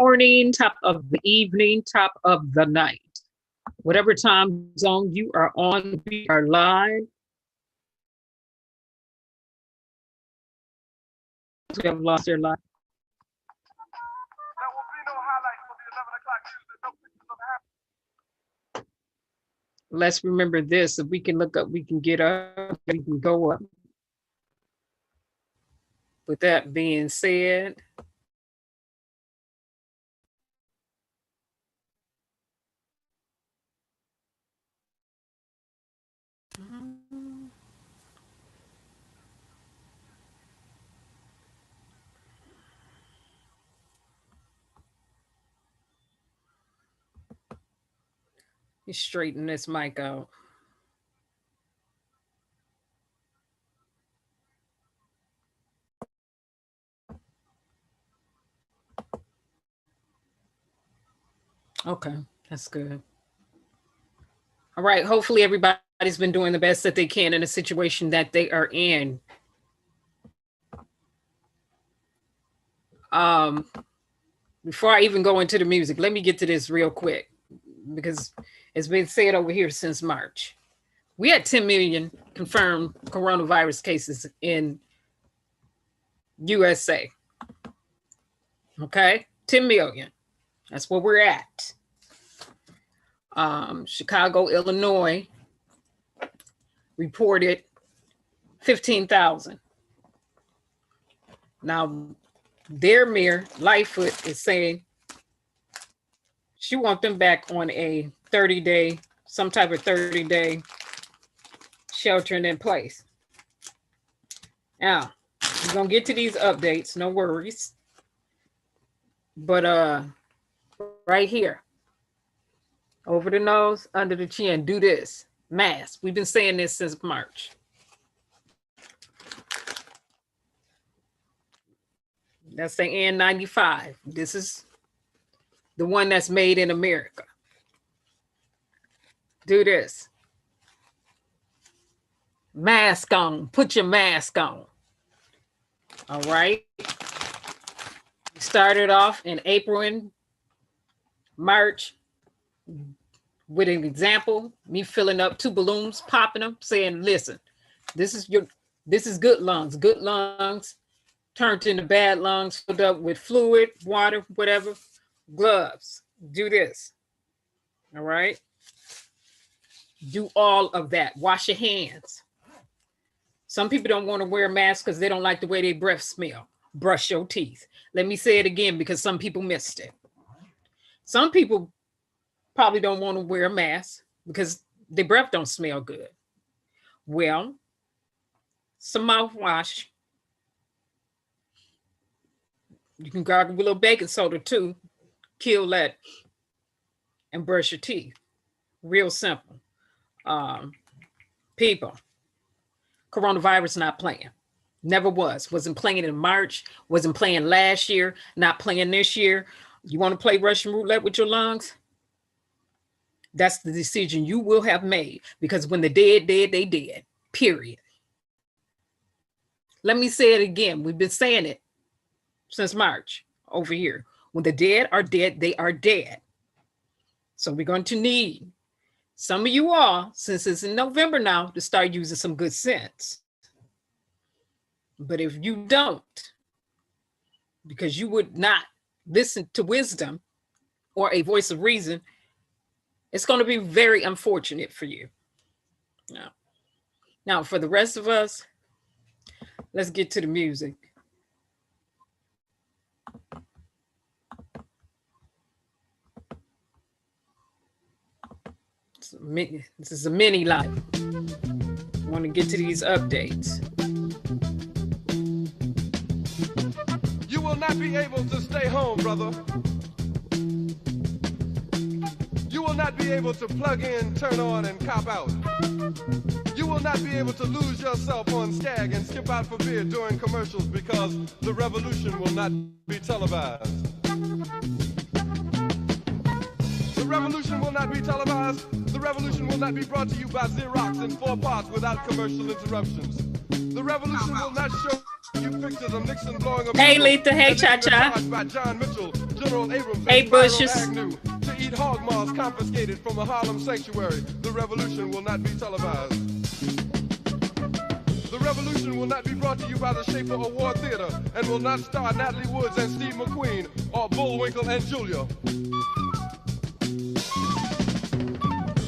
morning, top of the evening, top of the night. Whatever time zone you are on, we are live. We have lost their life. There will be no highlights for the 11 o'clock news and no pictures of happening. Let's remember this. If we can look up, we can get up, we can go up. With that being said, you straighten this mic out. Okay, that's good. All right, hopefully everybody's been doing the best that they can in the situation that they are in. Before I even go into the music, let me get to this real quick because it's been said over here since March. We had 10 million confirmed coronavirus cases in USA. Okay, 10 million. That's where we're at. Chicago, Illinois reported 15,000. Now, their mayor, Lightfoot, is saying she wants them back on a 30-day, some type of 30-day sheltering in place. Now, we're going to get to these updates, no worries. But right here, over the nose, under the chin, do this. Mask. We've been saying this since March. That's the N95. This is the one that's made in America. Do this. Mask on. Put your mask on. All right. We started off in April and March with an example, me filling up 2 balloons, popping them, saying, listen, this is good lungs. Good lungs turned into bad lungs, filled up with fluid, water, whatever. Gloves. Do this. All right. Do all of that. Wash your hands. Some people don't want to wear masks because they don't like the way their breath smell. Brush your teeth. Let me say it again because some people missed it. Some people probably don't want to wear a mask because their breath don't smell good. Well, some mouthwash. You can gargle with a little baking soda too. Kill that and brush your teeth. Real simple. People, coronavirus not playing. Never was. Wasn't playing in March. Wasn't playing last year. Not playing this year. You want to play Russian roulette with your lungs? That's the decision you will have made, because when the dead, they dead, period. Let me say it again. We've been saying it since March over here. When the dead are dead, they are dead. So we're going to need some of you all, since it's in November now, to start using some good sense. But if you don't, because you would not listen to wisdom or a voice of reason, it's going to be very unfortunate for you. Now, for the rest of us, let's get to the music. This is a mini life. I want to get to these updates. You will not be able to stay home, brother. You will not be able to plug in, turn on, and cop out. You will not be able to lose yourself on Skag and skip out for beer during commercials because the revolution will not be televised. The revolution will not be televised. The revolution will not be brought to you by Xerox in 4 parts without commercial interruptions. The revolution will not show you pictures of Nixon blowing up. Hey, Letha. Hey, Cha-Cha. By John Mitchell, General Abrams, hey, and Bushes. Agnew to eat hog maws confiscated from a Harlem sanctuary. The revolution will not be televised. The revolution will not be brought to you by the Schaefer Award Theater and will not star Natalie Woods and Steve McQueen or Bullwinkle and Julia.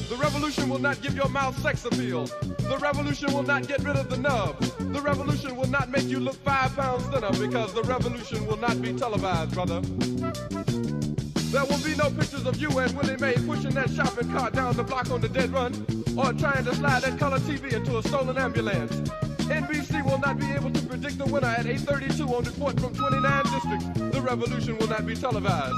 The revolution will not give your mouth sex appeal. The revolution will not get rid of the nub. The revolution will not make you look 5 pounds thinner because the revolution will not be televised, brother. There will be no pictures of you and Willie Mae pushing that shopping cart down the block on the dead run or trying to slide that color TV into a stolen ambulance. NBC will not be able to predict the winner at 8:32 on report from 29 districts. The revolution will not be televised.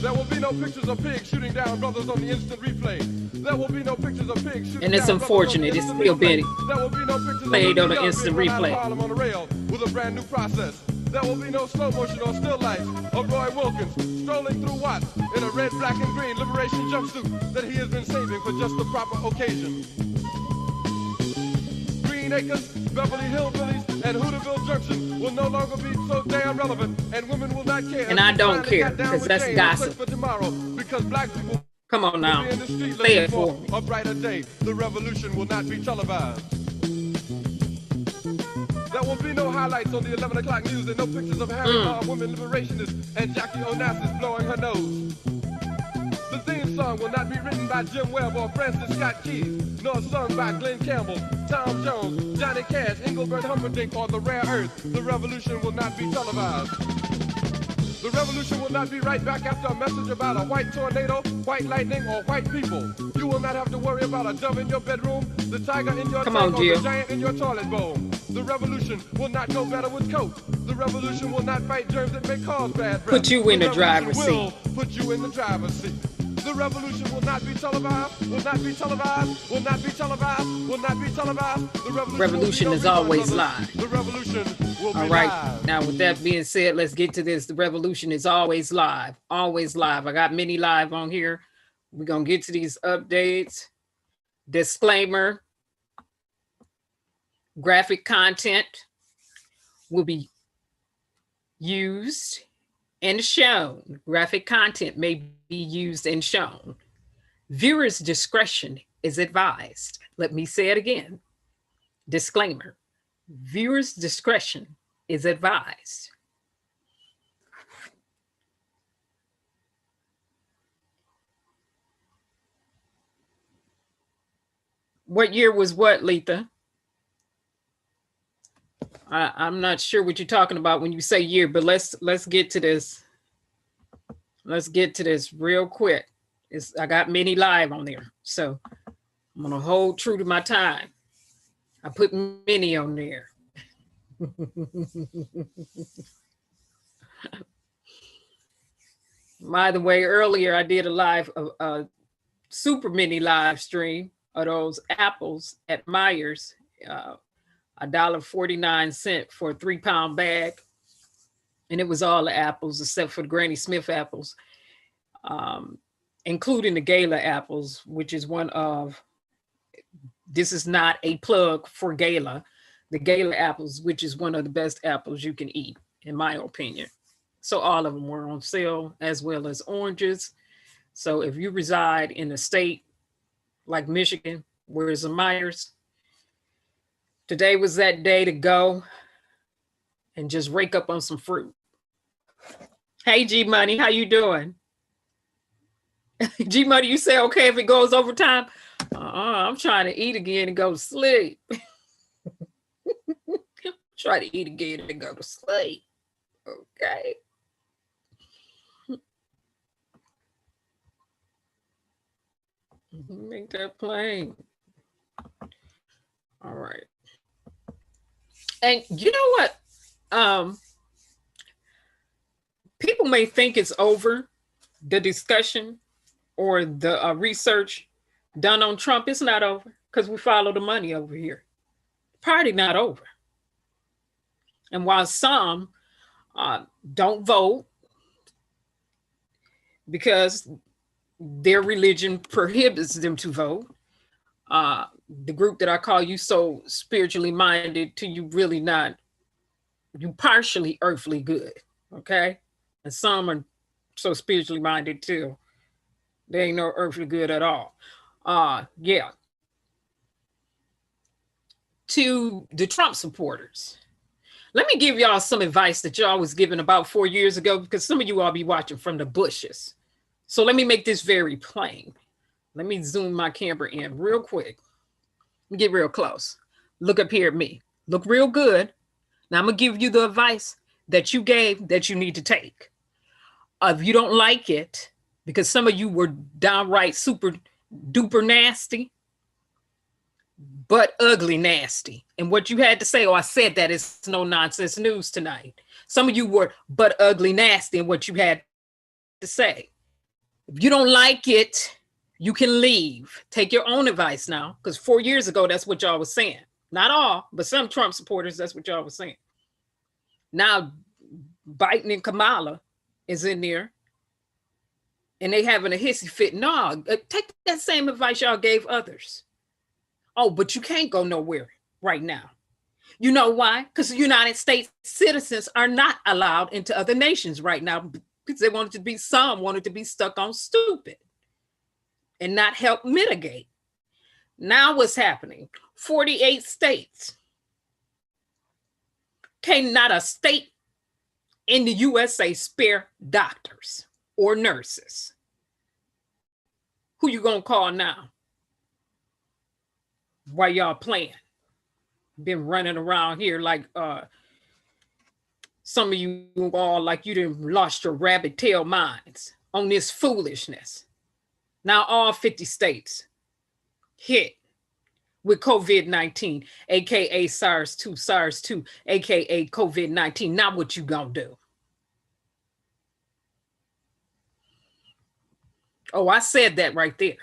There will be no pictures of pigs shooting down brothers on the instant replay. There will be no pictures of pigs shooting and it's down unfortunate. It's still being played on the instant replay. On a rail with a brand new process. There will be no slow motion or still life of Roy Wilkins strolling through Watts in a red, black, and green liberation jumpsuit that he has been saving for just the proper occasion. Green Acres, Beverly Hillbillies, and Hooterville Junction will no longer be so damn relevant, and women will not care. And I don't care, because that's gossip. For tomorrow, because black people come on now, will be in the street play it looking for for a brighter day. The revolution will not be televised. There will be no highlights on the 11 o'clock news and no pictures of Harry Barr, women liberationists, and Jackie Onassis blowing her nose. The theme song will not be written by Jim Webb or Francis Scott Keys, nor sung by Glenn Campbell, Tom Jones, Johnny Cash, Engelbert Humperdinck, or The Rare Earth. The revolution will not be televised. The revolution will not be right back after a message about a white tornado, white lightning, or white people. You will not have to worry about a dove in your bedroom, the tiger in your tank, or the giant in your toilet bowl. The revolution will not go better with Coke. The revolution will not fight germs that may cause bad breath. Put you in the driver's seat. Put you in the driver's seat. The revolution will not be televised, will not be televised, will not be televised, will not be televised. The revolution is always live. The revolution will be all right. live. Now, with that being said, let's get to this. The revolution is always live, always live. I got many live on here. We're going to get to these updates. Disclaimer, graphic content will be used and shown. Graphic content may be used and shown. Viewers' discretion is advised. Let me say it again. Disclaimer. Viewers' discretion is advised. What year was what, Letha? I'm not sure what you're talking about when you say year, but let's get to this. Let's get to this real quick. I got many live on there, so I'm gonna hold true to my time. I put many on there. By the way, earlier I did a live, super mini live stream of those apples at Myers. $1.49 for a 3-pound bag. And it was all the apples except for the Granny Smith apples, including the Gala apples, which is one of, this is not a plug for Gala, the Gala apples, which is one of the best apples you can eat, in my opinion. So all of them were on sale, as well as oranges. So if you reside in a state like Michigan, where is a Myers, today was that day to go and just rake up on some fruit. Hey, G Money, how you doing? G Money, you say okay if it goes overtime? I'm trying to eat again and go to sleep. Try to eat again and go to sleep. Okay. Make that plain. All right. And you know what? People may think it's over, the discussion or the research done on Trump. It's not over because we follow the money over here. Party not over. And while some don't vote because their religion prohibits them to vote, The group that I call you so spiritually minded to you really not, you partially earthly good, okay? And some are so spiritually minded too. They ain't no earthly good at all. Yeah. To the Trump supporters, let me give y'all some advice that y'all was given about 4 years ago, because some of you all be watching from the bushes. So let me make this very plain. Let me zoom my camera in real quick. Let me get real close. Look up here at me. Look real good. Now I'm gonna give you the advice that you gave that you need to take. If you don't like it, because some of you were downright super duper nasty, but ugly nasty. And what you had to say, oh, I said that, it's no nonsense news tonight. Some of you were but ugly nasty in what you had to say. If you don't like it, you can leave. Take your own advice now, because 4 years ago, that's what y'all was saying. Not all, but some Trump supporters, that's what y'all was saying. Now, Biden and Kamala is in there, and they having a hissy fit. No, take that same advice y'all gave others. Oh, but you can't go nowhere right now. You know why? Because the United States citizens are not allowed into other nations right now, because they wanted to be, some wanted to be stuck on stupid and not help mitigate. Now what's happening? 48 states. Can not a state in the USA spare doctors or nurses? Who you gonna call now? While y'all playing? Been running around here like some of you all like you done lost your rabbit tail minds on this foolishness. Now all 50 states hit with COVID-19, AKA SARS-2, AKA COVID-19. Now what you gonna do? Oh, I said that right there.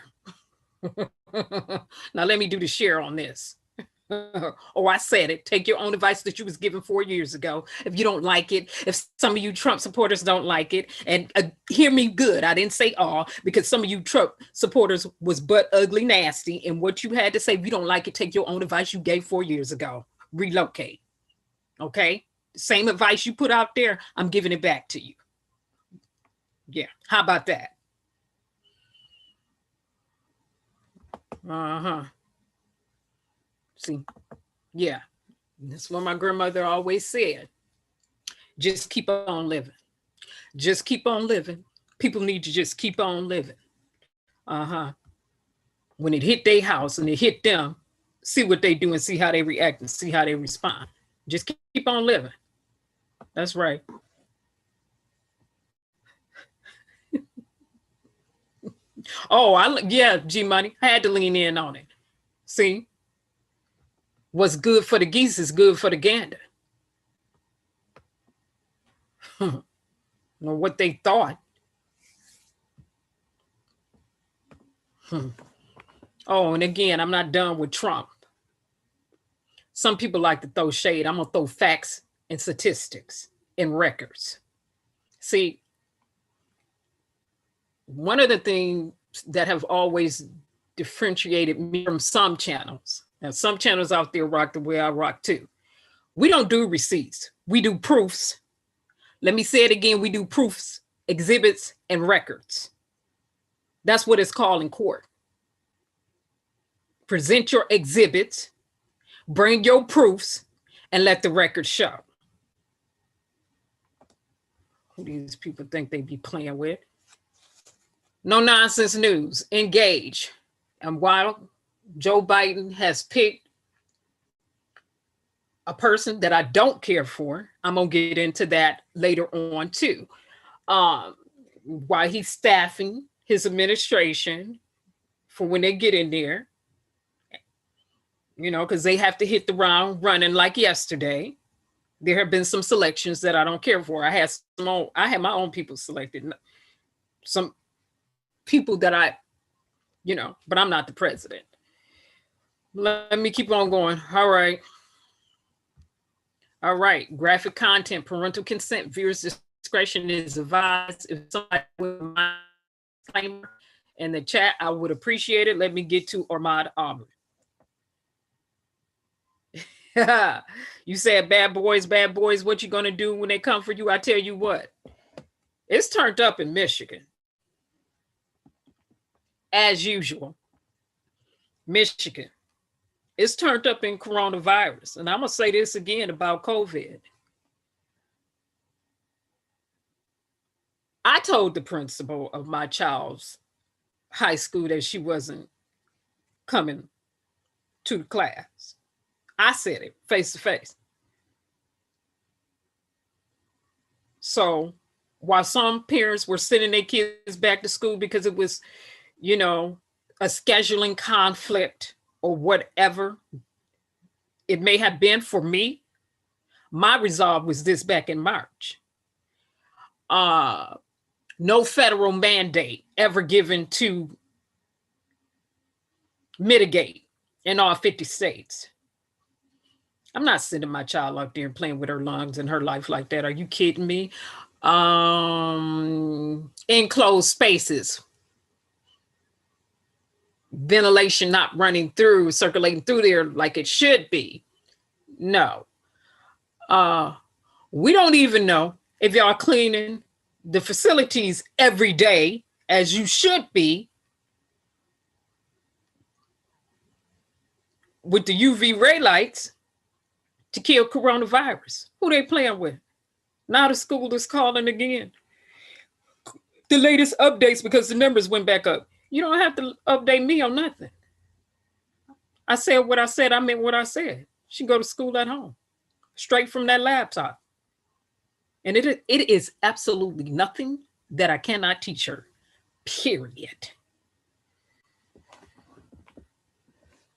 Now let me do the share on this. Oh, I said it. Take your own advice that you was given 4 years ago. If you don't like it, if some of you Trump supporters don't like it, and hear me good, I didn't say all, because some of you Trump supporters was but ugly nasty, and what you had to say, if you don't like it, take your own advice you gave 4 years ago. Relocate. Okay? Same advice you put out there, I'm giving it back to you. Yeah. How about that? Uh-huh. See, yeah, that's what my grandmother always said. Just keep on living. Just keep on living. People need to just keep on living. Uh-huh. When it hit their house and it hit them, see what they do and see how they react and see how they respond. Just keep on living. That's right. Oh, yeah, G Money. I had to lean in on it. See? What's good for the geese is good for the gander. Know what they thought. Oh, and again, I'm not done with Trump. Some people like to throw shade. I'm going to throw facts and statistics and records. See, one of the things that have always differentiated me from some channels, and some channels out there rock the way I rock too. We don't do receipts. We do proofs. Let me say it again. We do proofs, exhibits, and records. That's what it's called in court. Present your exhibits, bring your proofs, and let the record show. Who these people think they be playing with? No nonsense news. Engage. And while Joe Biden has picked a person that I don't care for, I'm going to get into that later on too. While he's staffing his administration for when they get in there, you know, because they have to hit the ground running like yesterday. There have been some selections that I don't care for. I had my own people selected. Some people that I, you know, but I'm not the president. Let me keep on going. All right. All right. Graphic content, parental consent, viewers' discretion is advised. If somebody with my disclaimer in the chat, I would appreciate it. Let me get to Ahmaud Arbery. You said bad boys, what you gonna do when they come for you? I tell you what, it's turned up in Michigan. As usual, Michigan. It's turned up in coronavirus. And I'm gonna say this again about COVID. I told the principal of my child's high school that she wasn't coming to the class. I said it face to face. So while some parents were sending their kids back to school because it was, you know, a scheduling conflict or whatever it may have been for me, my resolve was this back in March. No federal mandate ever given to mitigate in all 50 states. I'm not sending my child out there and playing with her lungs and her life like that. Are you kidding me? Enclosed spaces, ventilation not running through, circulating through there like it should be. No. We don't even know if y'all cleaning the facilities every day as you should be with the UV ray lights to kill coronavirus. Who they playing with? Now the school is calling again. The latest updates because the numbers went back up. You don't have to update me on nothing. I said what I said. I meant what I said. She go to school at home, straight from that laptop. And it is absolutely nothing that I cannot teach her, period.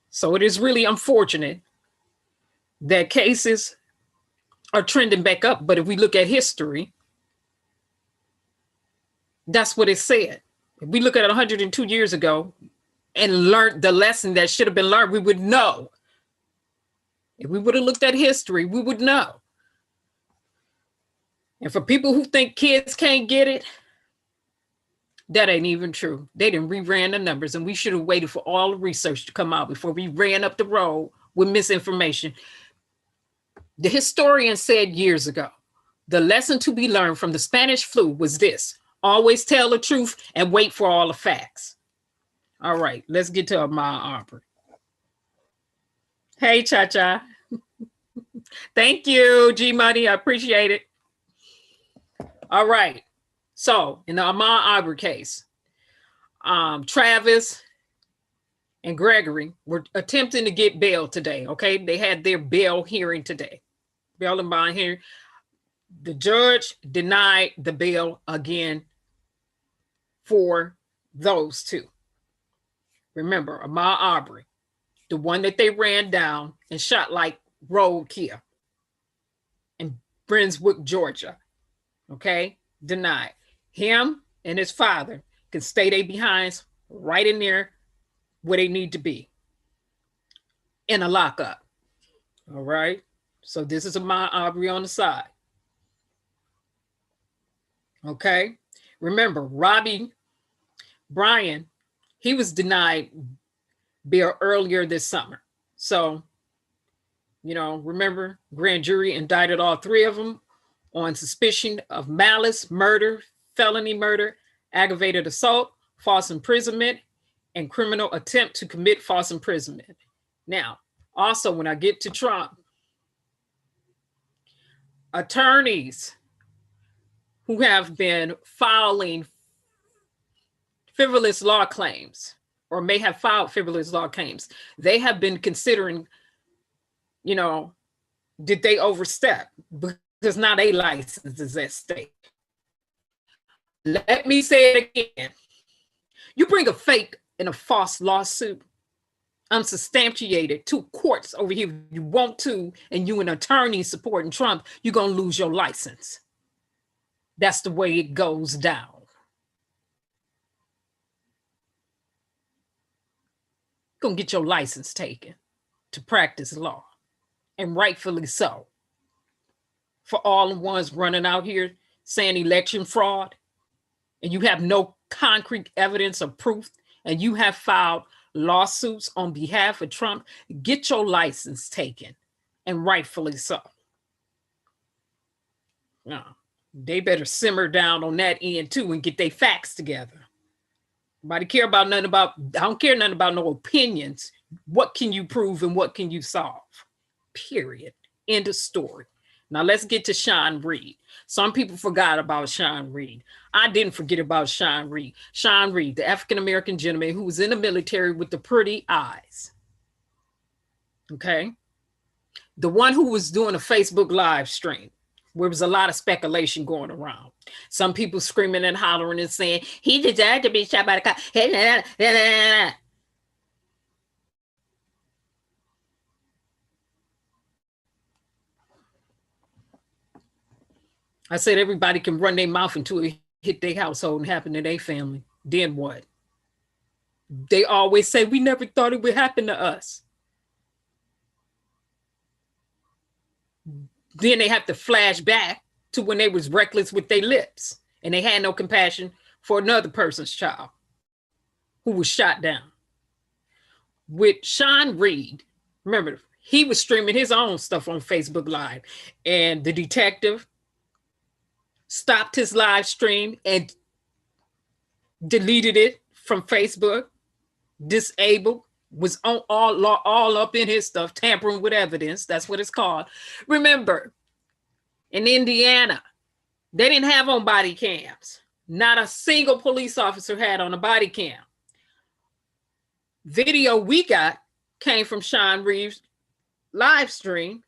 So it is really unfortunate that cases are trending back up. But if we look at history, that's what it said. If we look at 102 years ago and learned the lesson that should have been learned, we would know. If we would have looked at history, we would know. And for people who think kids can't get it, that ain't even true. They didn't reran the numbers, and we should have waited for all the research to come out before we ran up the road with misinformation. The historian said years ago, the lesson to be learned from the Spanish flu was this: always tell the truth and wait for all the facts. All right, let's get to Ahmaud Arbery. Hey, Cha-Cha. Thank you, G-Money. I appreciate it. All right. So in the Ahmaud Arbery case, Travis and Gregory were attempting to get bail today. Okay. They had their bail hearing today. Bail and bond hearing. The judge denied the bail again for those two. Remember, Ahmaud Arbery, the one that they ran down and shot like roadkill in Brunswick, Georgia. Okay, denied. Him and his father can stay their behinds right in there where they need to be, in a lockup. All right, so this is Ahmaud Arbery on the side. Okay, remember Robbie Bryan, he was denied bail earlier this summer. So, you know, remember, grand jury indicted all three of them on suspicion of malice, murder, felony murder, aggravated assault, false imprisonment, and criminal attempt to commit false imprisonment. Now, also when I get to Trump, attorneys who have been filing frivolous law claims or may have filed frivolous law claims, they have been considering, you know, did they overstep? Because now they license is at stake. Let me say it again. You bring a fake and a false lawsuit, unsubstantiated, to courts over here you want to, and you an attorney supporting Trump, you're going to lose your license. That's the way it goes down. Going to get your license taken to practice law, and rightfully so. For all the ones running out here saying election fraud, and you have no concrete evidence or proof, and you have filed lawsuits on behalf of Trump, get your license taken. and rightfully so. No, they better simmer down on that end too and get their facts together. Nobody care about nothing about, I don't care nothing about no opinions. What can you prove and what can you solve? Period. End of story. Now let's get to Sean Reed. Some people forgot about Sean Reed. I didn't forget about Sean Reed. Sean Reed, the African-American gentleman who was in the military with the pretty eyes. Okay. The one who was doing a Facebook live stream where there was a lot of speculation going around. Some people screaming and hollering and saying, he deserved to be shot by the cop. I said everybody can run their mouth until it hit their household and happen to their family. Then what? They always say, we never thought it would happen to us. Then they have to flash back to when they was reckless with their lips and they had no compassion for another person's child who was shot down. With Sean Reed, remember, he was streaming his own stuff on Facebook Live, and the detective stopped his live stream and deleted it from Facebook, disabled, was on all up in his stuff, tampering with evidence. That's what it's called. Remember, in Indiana, they didn't have on body cams. Not a single police officer had on a body cam. Video we got came from Sean Reeves' live stream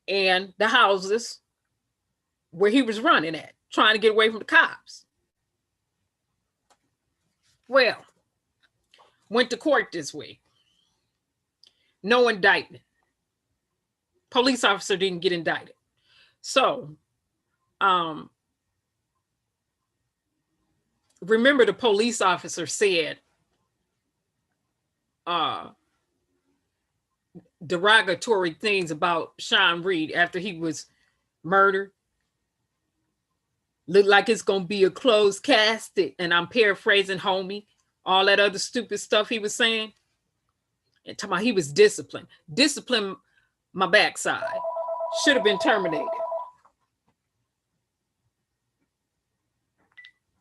and the houses where he was running at, trying to get away from the cops. Well, went to court this week. No indictment. Police officer didn't get indicted. So, remember the police officer said derogatory things about Sean Reed after he was murdered. Look like it's going to be a closed casket. And I'm paraphrasing, homie, all that other stupid stuff he was saying. And talking about he was disciplined. Discipline my backside. Should have been terminated.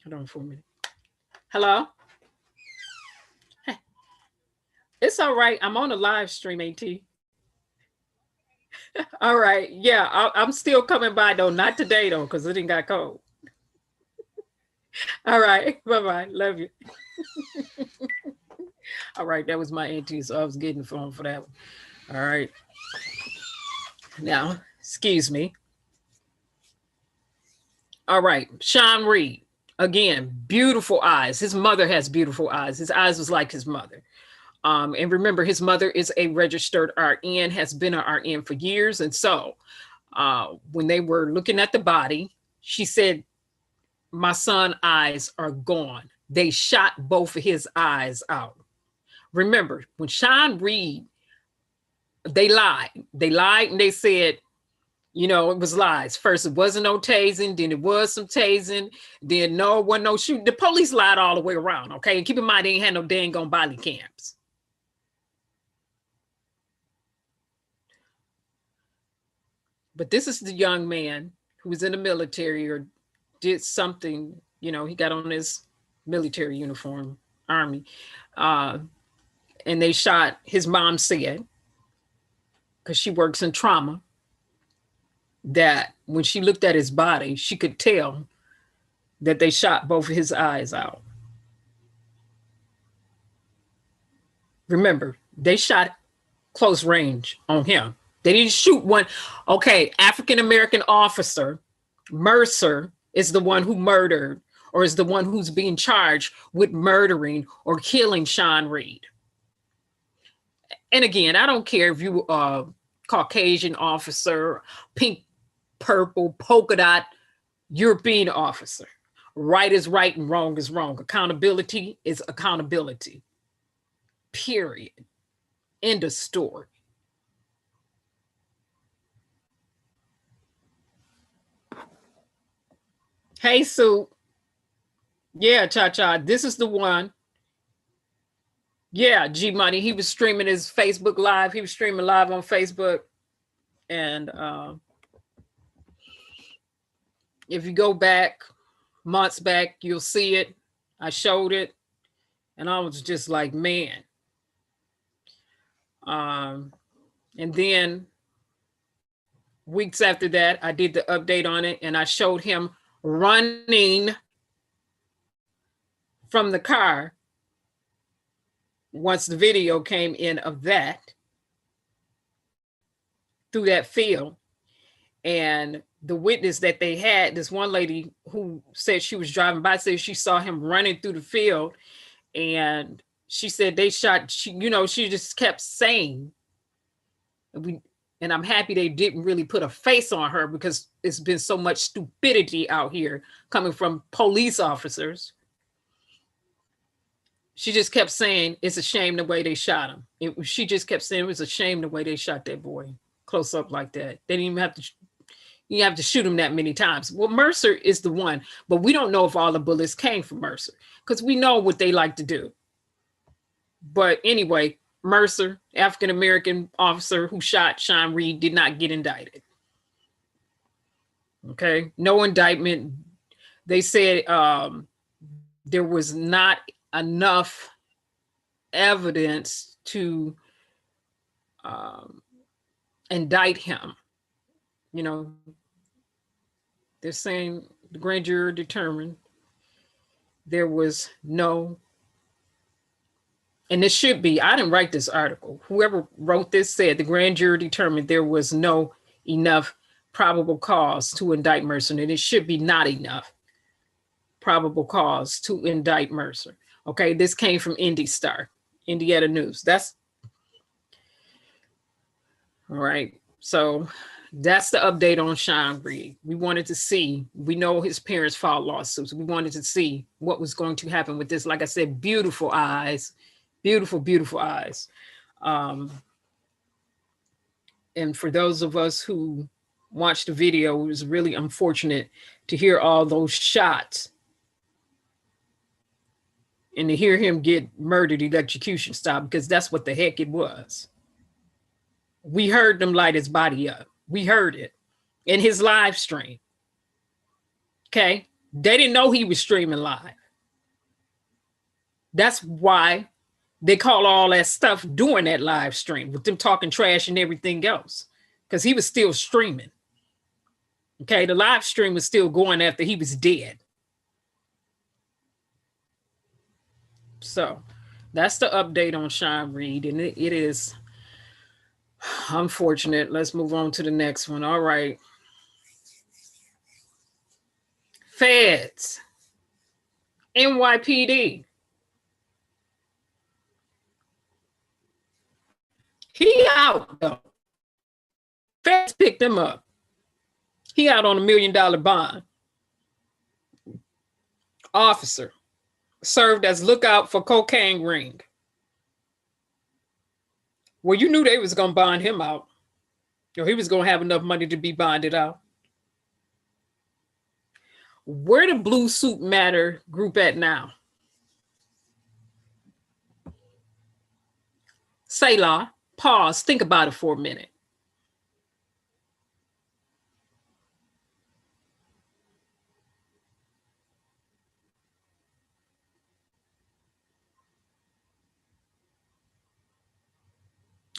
Hold on for a minute. Hello? Hey. It's all right. I'm on a live stream, AT. All right. Yeah, I'm still coming by, though. Not today, though, because it didn't got cold. All right. Bye-bye. Love you. All right. That was my auntie, so I was getting the phone for that one. All right. Now, excuse me. All right. Sean Reed. Again, beautiful eyes. His mother has beautiful eyes. His eyes was like his mother. And remember, his mother is a registered RN, has been an RN for years. And so when they were looking at the body, she said, my son's eyes are gone. They shot both of his eyes out. Remember, when Sean Reed, they lied. They lied and they said, you know, it was lies. First, it wasn't no tasing. Then it was some tasing. Then no, it wasn't no shooting. The police lied all the way around, okay? And keep in mind, they ain't had no dang on body cams. But this is the young man who was in the military or did something, you know, he got on his military uniform, Army. And they shot, his mom said, because she works in trauma, that when she looked at his body, she could tell that they shot both of his eyes out. Remember, they shot close range on him. They didn't shoot one. Okay, African-American officer, Mercer, is the one who murdered or is the one who's being charged with murdering or killing Sean Reed. And again, I don't care if you are Caucasian officer, pink, purple, polka dot, European officer. Right is right and wrong is wrong. Accountability is accountability. Period. End of story. Hey, Sue. Yeah, Cha-Cha, this is the one. Yeah, G Money. He was streaming his Facebook Live. He was streaming live on Facebook. And if you go back months back, you'll see it. I showed it, and I was just like, man. And then weeks after that, I did the update on it, and I showed him running from the car once the video came in of that through that field. And the witness that they had, this one lady who said she was driving by, said she saw him running through the field, and she said they shot, she just kept saying, and I'm happy they didn't really put a face on her, because it's been so much stupidity out here coming from police officers. She just kept saying, it's a shame the way they shot him. She just kept saying it was a shame the way they shot that boy close up like that. They didn't even have to, you have to shoot him that many times. Well, Mercer is the one, but we don't know if all the bullets came from Mercer, because we know what they like to do. But anyway, Mercer, African-American officer who shot Sean Reed, did not get indicted. Okay, no indictment. They said there was not enough evidence to indict him. They're saying the grand jury determined there was no, and this should be, I didn't write this article. Whoever wrote this said the grand jury determined there was no enough probable cause to indict Mercer, and it should be not enough probable cause to indict Mercer. Okay, this came from Indy Star, Indiana News. That's all right. So that's the update on Sean Reed. We wanted to see, we know his parents filed lawsuits. We wanted to see what was going to happen with this. Like I said, beautiful eyes, beautiful, beautiful eyes. And for those of us who watched the video, it was really unfortunate to hear all those shots and to hear him get murdered electrocution style, because that's what the heck it was. We heard them light his body up. We heard it in his live stream. Okay. They didn't know he was streaming live. That's why they call all that stuff during that live stream, with them talking trash and everything else, because he was still streaming. Okay. The live stream was still going after he was dead. So that's the update on Sean Reed, and it is unfortunate. Let's move on to the next one. All right. Feds, NYPD. He out though. Feds picked him up. He out on $1 million bond. Officer served as lookout for cocaine ring. Well, you knew they was going to bond him out. Or he was going to have enough money to be bonded out. Where the Blue Suit Matter group at now? Selah, pause, think about it for a minute.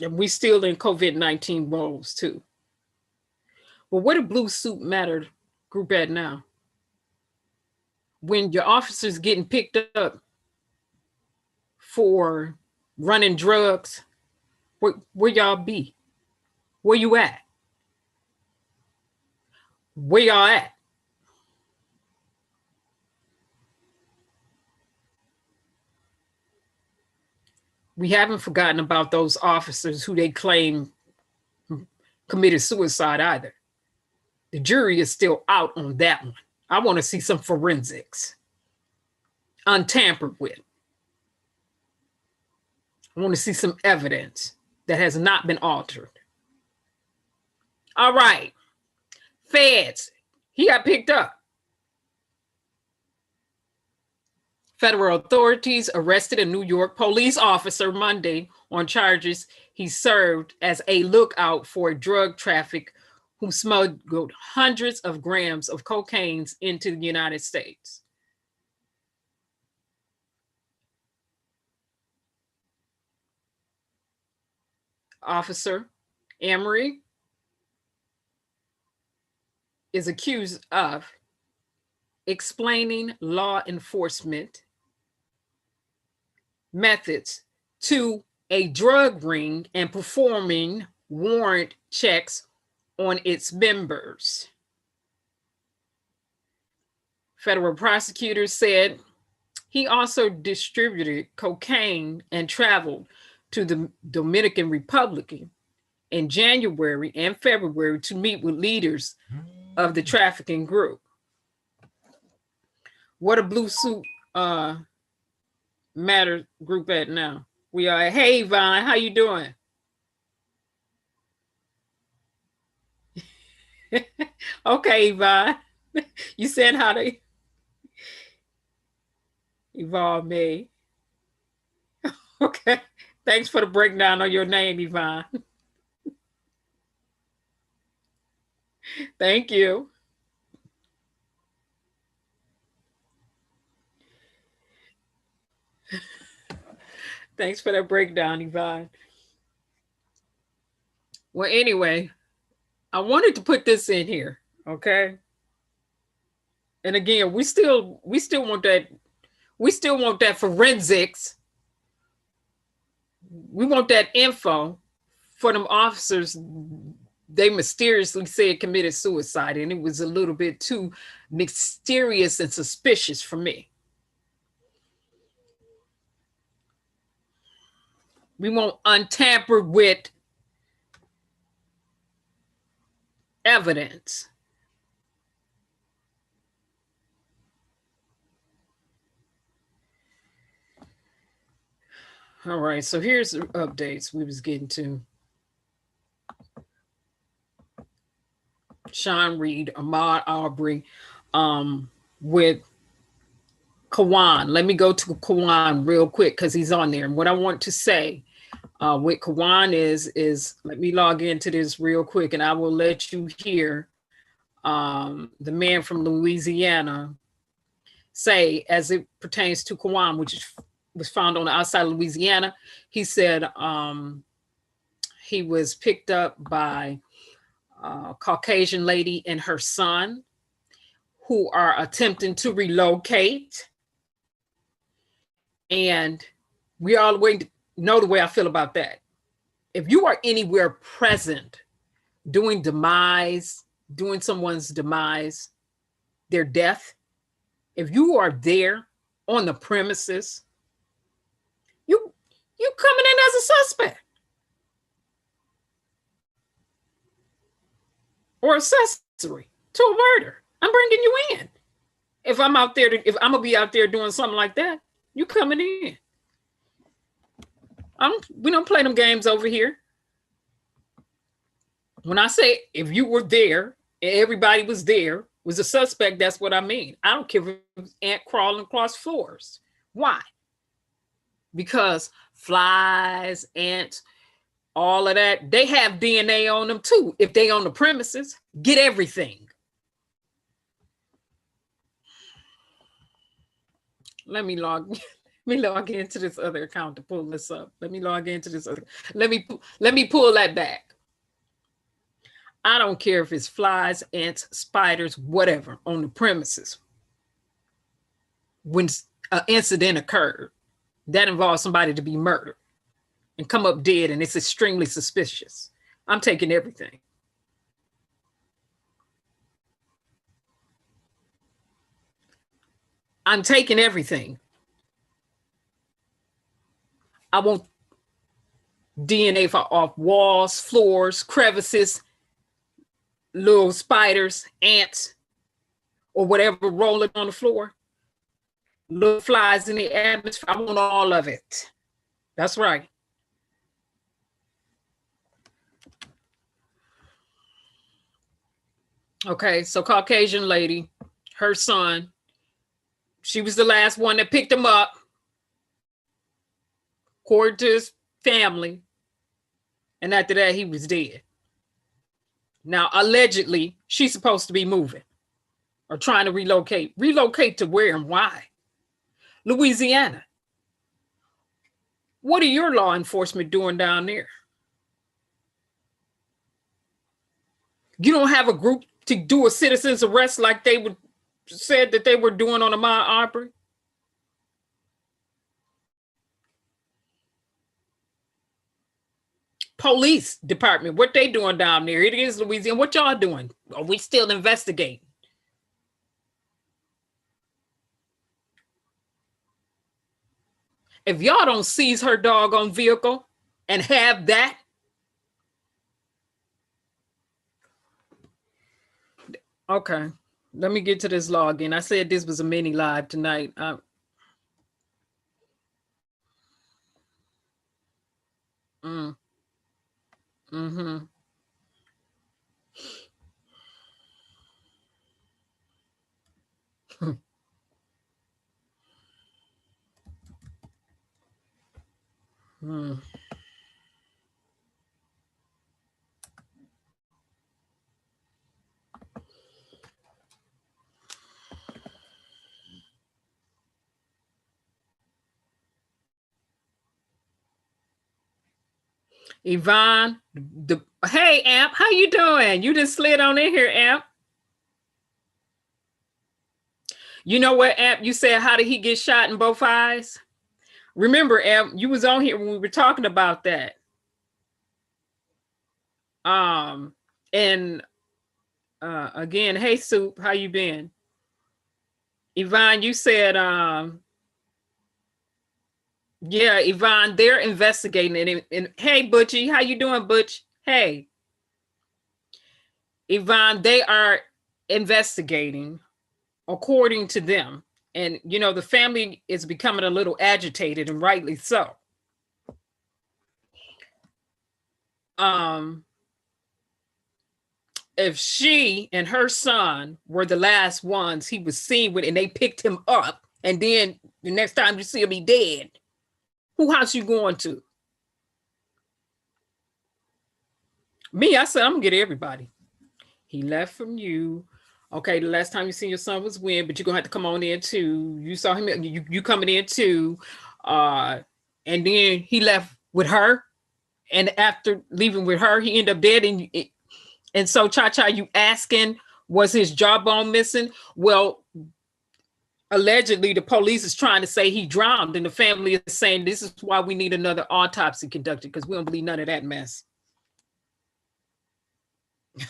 And we still in COVID-19 woes too. But where the Blue Suit Matter group at now? When your officers getting picked up for running drugs, where y'all be? Where you at? Where y'all at? We haven't forgotten about those officers who they claim committed suicide either. The jury is still out on that one. I want to see some forensics, untampered with. I want to see some evidence that has not been altered. All right. Feds, he got picked up. Federal authorities arrested a New York police officer Monday on charges he served as a lookout for drug traffic who smuggled hundreds of grams of cocaine into the United States. Officer Arbery is accused of explaining law enforcement methods to a drug ring and performing warrant checks on its members. Federal prosecutors said he also distributed cocaine and traveled to the Dominican Republic in January and February to meet with leaders of the trafficking group. What a blue suit matter group at now? We are. Hey, Vaughn, how you doing? Okay, Vaughn. You said how to evolve me. Okay. Thanks for the breakdown on your name, Yvonne. Thank you. Thanks for that breakdown, Yvonne. Well, anyway, I wanted to put this in here, okay? And again, we still want that forensics. We want that info for them officers. They mysteriously said committed suicide, and it was a little bit too mysterious and suspicious for me. We want untampered with evidence. All right, so here's the updates we was getting to. Sean Reed, Ahmaud Arbery, with Quawan. Let me go to Quawan real quick because he's on there. And what I want to say with Quawan is let me log into this real quick and I will let you hear the man from Louisiana say, as it pertains to Quawan, which was found on the outside of Louisiana. He said he was picked up by a Caucasian lady and her son who are attempting to relocate. And we all know the way I feel about that. If you are anywhere present doing someone's demise, their death, if you are there on the premises, you coming in as a suspect or accessory to a murder. I'm bringing you in. If I'm gonna be out there doing something like that, you coming in. We don't play them games over here. When I say if you were there and everybody was there, was a suspect, that's what I mean. I don't care if it was ant crawling across floors. Why? Because flies, ants, all of that, they have DNA on them too. If they on the premises, get everything. Let me log into this other account to pull this up. Let me log into this other. Let me pull that back. I don't care if it's flies, ants, spiders, whatever on the premises. When an incident occurred that involves somebody to be murdered and come up dead, and it's extremely suspicious, I'm taking everything. I'm taking everything. I want DNA off walls, floors, crevices, little spiders, ants, or whatever rolling on the floor, little flies in the atmosphere. I want all of it. That's right. Okay, so Caucasian lady, her son, She was the last one that picked him up, according to his family. And after that, he was dead. Now, allegedly, she's supposed to be moving or trying to relocate. Relocate to where and why? Louisiana. What are your law enforcement doing down there? You don't have a group to do a citizen's arrest like they would said that they were doing on Ahmaud Arbery? Police department, what they doing down there? It is Louisiana. What y'all doing? Are we still investigating? If y'all don't seize her doggone vehicle and have that, okay, let me get to this login. I said this was a mini live tonight. Mm-hmm. Yvonne, hey Amp, how you doing? You just slid on in here, Amp. You know what, Amp? You said, how did he get shot in both eyes? Remember, Amp, you was on here when we were talking about that. And again, hey Soup, how you been? Yvonne, you said, yeah, Yvonne, they're investigating. And hey, Butchie, how you doing, Butch? Hey. Yvonne, they are investigating according to them. And, you know, the family is becoming a little agitated, and rightly so. If she and her son were the last ones he was seen with, and they picked him up, and then the next time you see him, he dead, who house you going to? Me, I said, I'm gonna get everybody. He left from you. Okay, the last time you seen your son was when, but you're gonna have to come on in too. You saw him, you coming in too. And then he left with her. And after leaving with her, he ended up dead. And so, Cha-Cha, you asking, was his jawbone missing? Well, allegedly, the police is trying to say he drowned, and the family is saying this is why we need another autopsy conducted, because we don't believe none of that mess.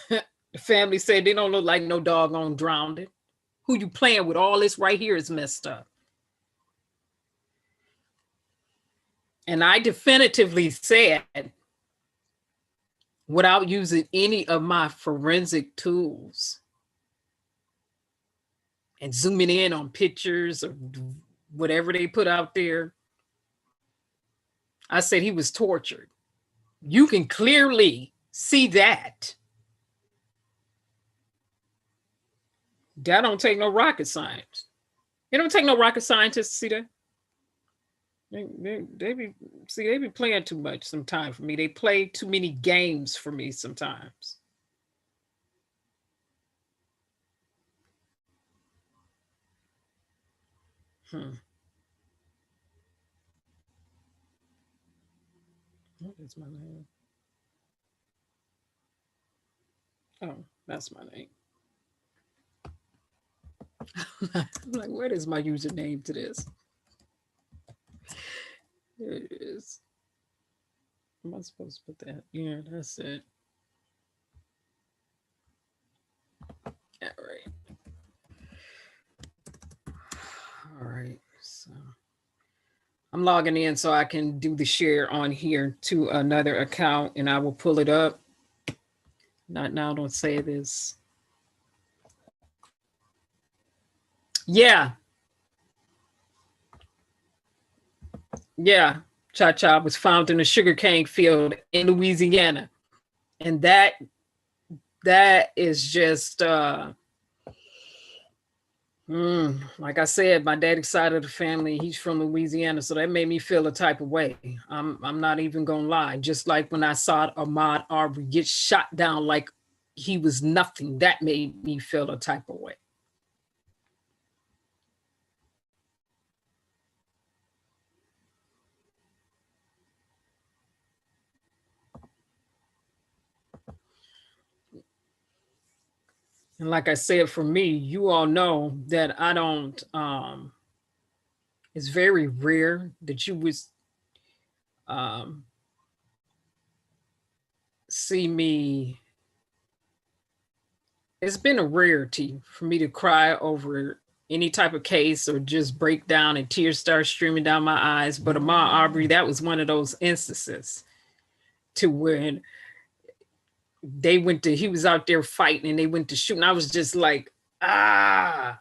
The family said they don't look like no doggone drowned. Who you playing with? All this right here is messed up. And I definitively said, without using any of my forensic tools and zooming in on pictures or whatever they put out there, I said he was tortured. You can clearly see that. That don't take no rocket science. It don't take no rocket scientist to see that. They be playing too much sometimes for me. They play too many games for me sometimes. What is my name? Oh, that's my name. I'm like, what is my username to this? There it is. Am I supposed to put that? Yeah, that's it. All right. All right. So I'm logging in so I can do the share on here to another account, and I will pull it up. Not now, don't say this. Yeah. Yeah. Cha-Cha was found in a sugarcane field in Louisiana. And that is just Like I said, my daddy's side of the family, he's from Louisiana, so that made me feel a type of way. I'm not even gonna lie. Just like when I saw Ahmaud Arbery get shot down like he was nothing, that made me feel a type of way. And like I said, for me, you all know that I don't it's very rare that you would um see me. It's been a rarity for me to cry over any type of case or just break down and tears start streaming down my eyes. But Ahmaud Arbery, that was one of those instances to when he was out there fighting and they went to shoot. And I was just like, ah.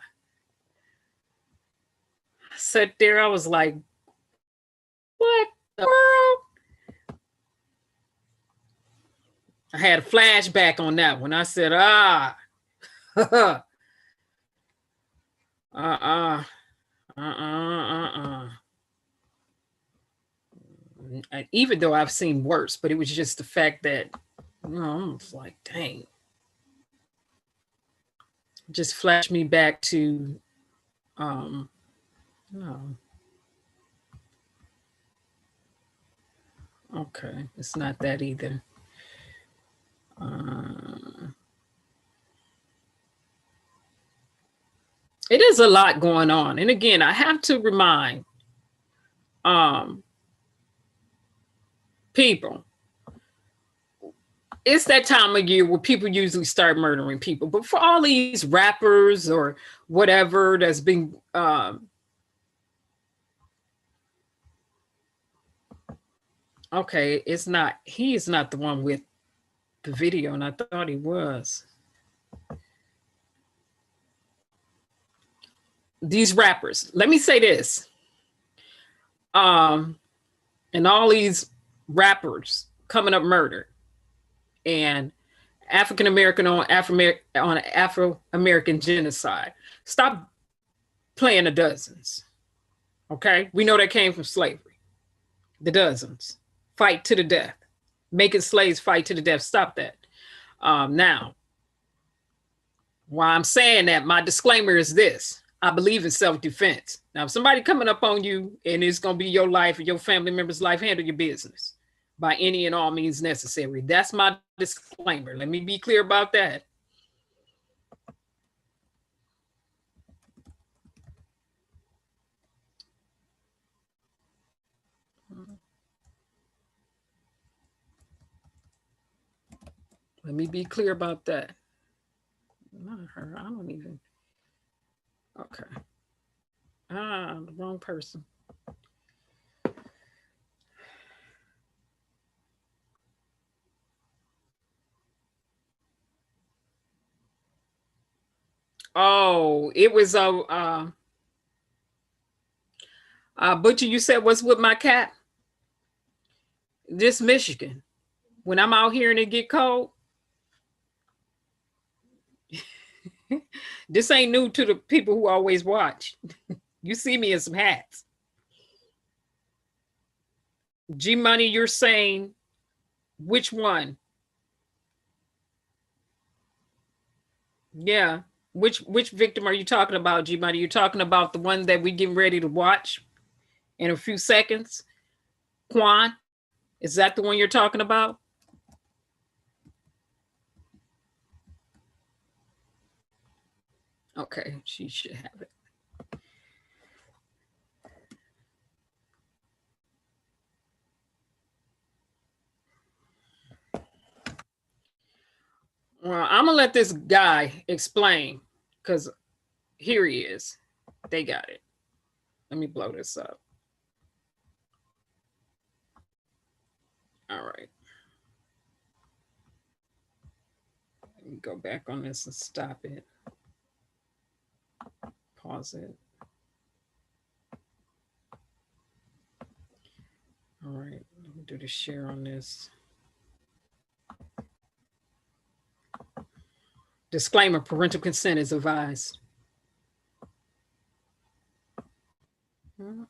I sat there, I was like, what the world? I had a flashback on that one. I said, ah. uh-uh. Even though I've seen worse, but it was just the fact that, you know, I was like, dang. Just flashed me back to, no. Okay, it's not that either. It is a lot going on. And again, I have to remind people, it's that time of year where people usually start murdering people. But for all these rappers or whatever that's been okay, it's not, he is not the one with the video, and I thought he was. These rappers, let me say this. And all these rappers coming up murdered and African American on Afro American genocide. Stop playing the dozens. Okay, we know that came from slavery. The dozens fight to the death, making slaves fight to the death. Stop that. Now, why I'm saying that, my disclaimer is this: I believe in self-defense. Now, if somebody coming up on you and it's going to be your life or your family member's life, handle your business by any and all means necessary. That's my disclaimer. Let me be clear about that. Let me be clear about that. Not her. I don't even. Okay. The wrong person. Oh, it was Butcher, you said what's with my cat? This Michigan. When I'm out here and it get cold, this ain't new to the people who always watch. You see me in some hats. G Money, you're saying which one? Yeah. Which victim are you talking about, G Money? You're talking about the one that we getting ready to watch in a few seconds? Quawan? Is that the one you're talking about? Okay, she should have it. Well, I'm gonna let this guy explain because here he is. They got it. Let me blow this up. All right. Let me go back on this and stop it. Pause it. All right. Let me do the share on this. Disclaimer: parental consent is advised. November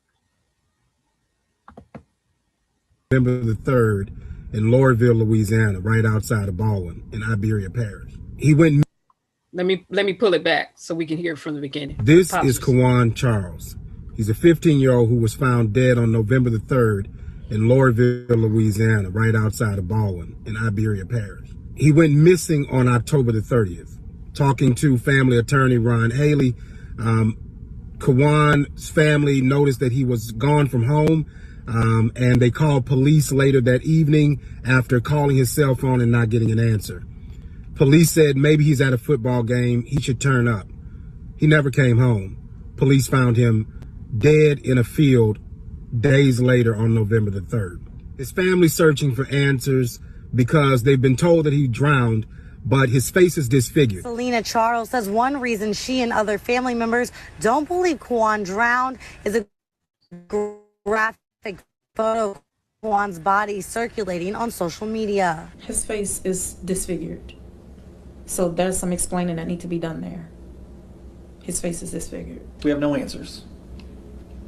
the 3rd in Laurelville, Louisiana, right outside of Baldwin in Arbery Parish. He went. Let me pull it back so we can hear it from the beginning. This is Quawan Charles. He's a 15-year-old who was found dead on November the 3rd in Laurelville, Louisiana, right outside of Baldwin in Arbery Parish. He went missing on October the 30th. Talking to family attorney Ron Haley, Quawan's family noticed that he was gone from home, and they called police later that evening after calling his cell phone and not getting an answer. Police said maybe he's at a football game, he should turn up. He never came home. Police found him dead in a field days later on November the 3rd. His family's searching for answers because they've been told that he drowned, but his face is disfigured. Selena Charles says one reason she and other family members don't believe Quawan drowned is a graphic photo of Quawan's body circulating on social media. His face is disfigured. So there's some explaining that need to be done there. His face is disfigured. We have no answers.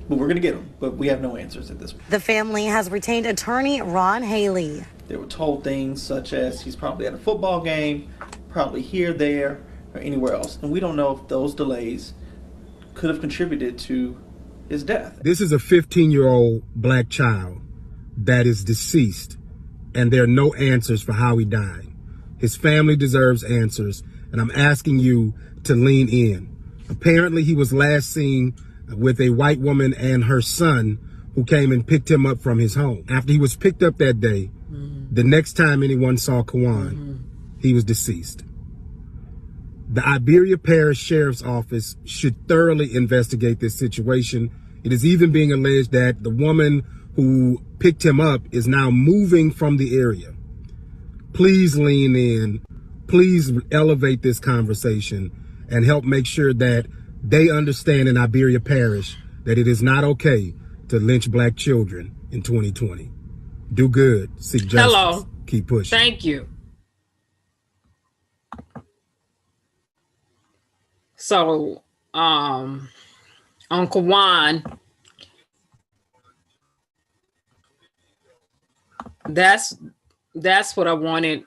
But we're going to get them, but we have no answers at this point. The family has retained attorney Ron Haley. They were told things such as he's probably at a football game, probably here, there, or anywhere else. And we don't know if those delays could have contributed to his death. This is a 15-year-old black child that is deceased, and there are no answers for how he died. His family deserves answers, and I'm asking you to lean in. Apparently, he was last seen with a white woman and her son who came and picked him up from his home. After he was picked up that day, the next time anyone saw Quawan, he was deceased. The Arbery Parish Sheriff's Office should thoroughly investigate this situation. It is even being alleged that the woman who picked him up is now moving from the area. Please lean in, please elevate this conversation and help make sure that they understand in Arbery Parish that it is not okay to lynch black children in 2020. Do good, seek justice. Hello. Keep pushing. Thank you. So, on Quawan, that's what I wanted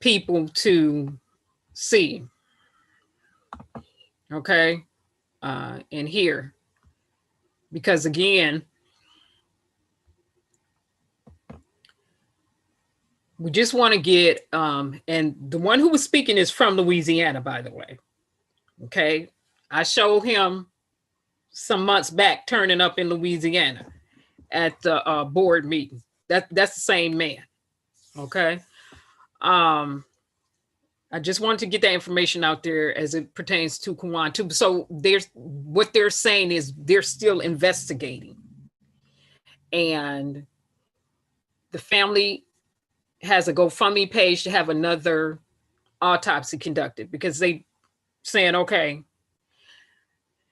people to see. Okay, and hear, because again, we just want to get, and the one who was speaking is from Louisiana, by the way. Okay, I showed him some months back turning up in Louisiana at the board meeting. That's the same man. Okay. I just wanted to get that information out there as it pertains to Quawan too. So what they're saying is they're still investigating, and the family has a GoFundMe page to have another autopsy conducted, because they saying, okay,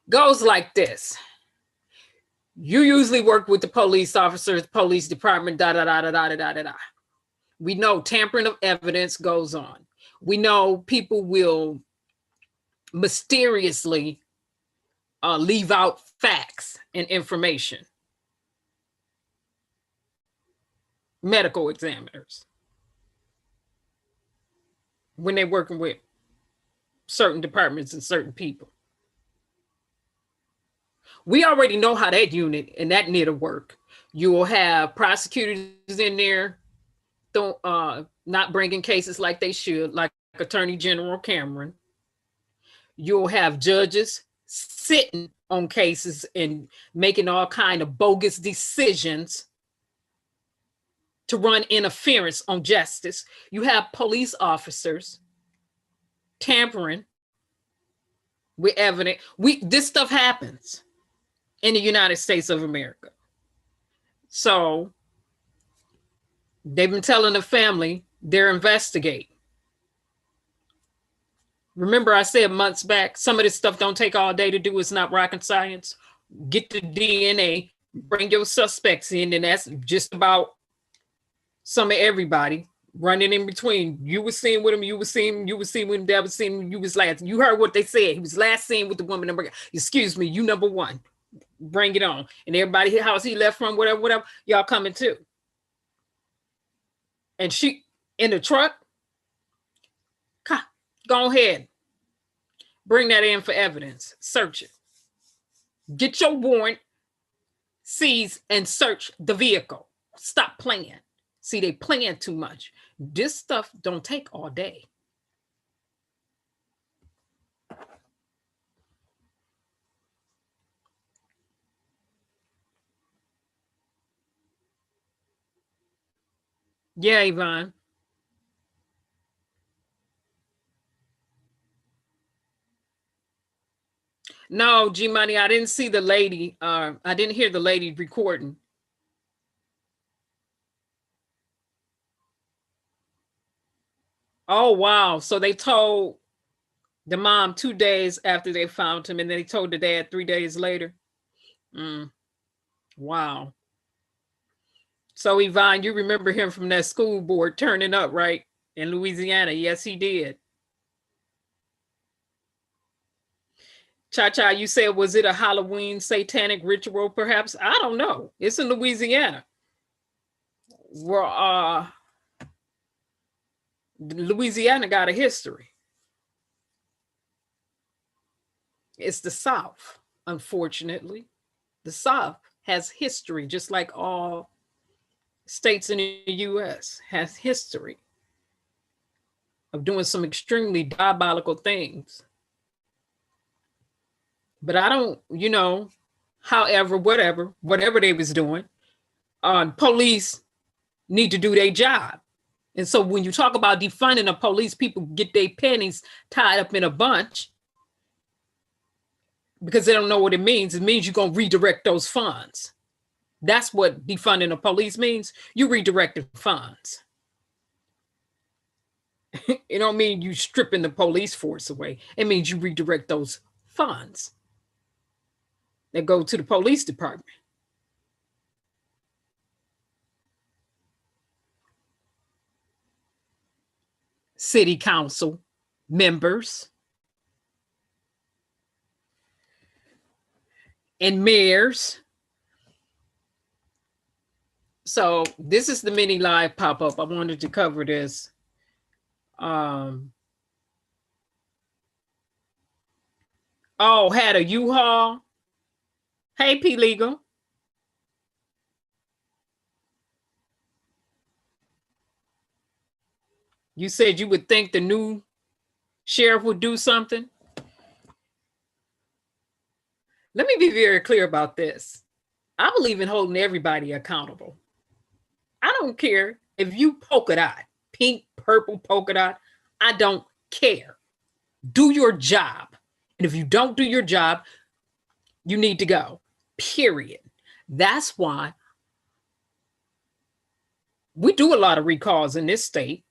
goes like this. You usually work with the police officers, police department, da da da da da da da da. We know tampering of evidence goes on. We know people will mysteriously leave out facts and information. Medical examiners, when they're working with certain departments and certain people. We already know how that unit and that need to work. You will have prosecutors in there not bringing cases like they should, like Attorney General Cameron. You'll have judges sitting on cases and making all kind of bogus decisions to run interference on justice. You have police officers tampering with evidence. This stuff happens in the United States of America. So they've been telling the family they're investigating. Remember, I said months back, some of this stuff don't take all day to do. It's not rocket science. Get the DNA, bring your suspects in, and that's just about some of everybody running in between. You were seen with him, you were seen with him, that was seen, you was last. You heard what they said. He was last seen with the woman number. Excuse me, you number one. Bring it on. And everybody house he left from, whatever, y'all coming too. And she in the truck, go ahead. Bring that in for evidence. Search it. Get your warrant, seize and search the vehicle. Stop playing. See, they playing too much. This stuff don't take all day. Yeah, Yvonne. No, G Money, I didn't see the lady. I didn't hear the lady recording. Oh, wow. So they told the mom 2 days after they found him, and then they told the dad 3 days later. Wow. So Yvonne, you remember him from that school board turning up, right? In Louisiana. Yes, he did. Cha-Cha, you said, was it a Halloween satanic ritual, perhaps? I don't know. It's in Louisiana. Louisiana got a history. It's the South, unfortunately. The South has history, just like all states in the U.S. has history of doing some extremely diabolical things. But I don't, however, whatever they was doing, police need to do their job. And so when you talk about defunding the police, people get their pennies tied up in a bunch because they don't know what it means. It means you're going to redirect those funds. That's what defunding the police means. You redirect the funds. It don't mean you stripping the police force away. It means you redirect those funds that go to the police department. City council members and mayors. So this is the mini live pop-up. I wanted to cover this. Had a U-Haul. Hey, P Legal. You said you would think the new sheriff would do something. Let me be very clear about this. I believe in holding everybody accountable. I don't care if you polka dot, pink, purple polka dot. I don't care. Do your job. And if you don't do your job, you need to go. Period. That's why we do a lot of recalls in this state.